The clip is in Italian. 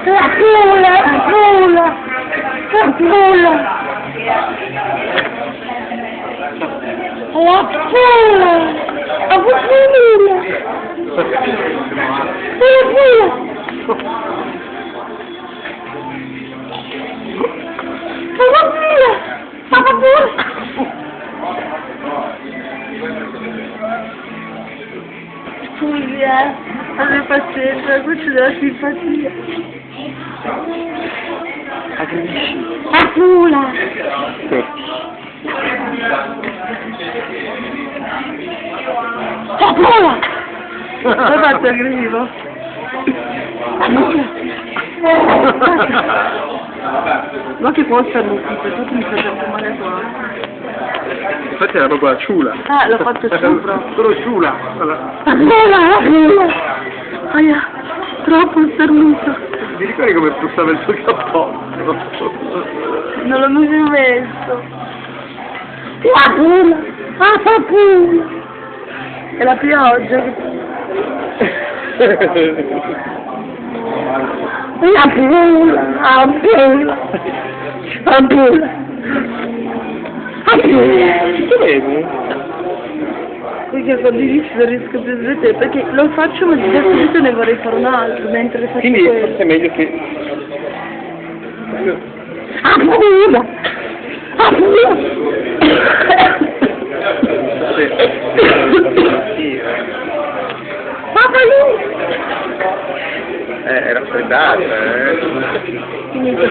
La pula, la pula, la pula. La pula. La pula. La pula. Scusi, avete pazienza, qui c'è della simpatia. Aggredisci. La pula! La pula! Hai fatto aggressivo? La pula! Ma che può essere un tipo, tu mi fai sempre male qua. Infatti era proprio la ciula. Ah, l'ho fatto sopra. Solo ciula. La pula! La pula! Aia, troppo starnuto. Ti ricordi come pussava il suo cappotto? Non l'ho mai più messo. La pula! La pula! È la pioggia. La pula! La pula! La pula! La pula! Ci vedi? Perché quando inizio non riesco più a smettere, perché lo faccio ma già subito ne vorrei fare un altro, mentre faccio Quindi quello. forse è meglio che... La pula! La pula! Papà lui! È raffreddata, Finito.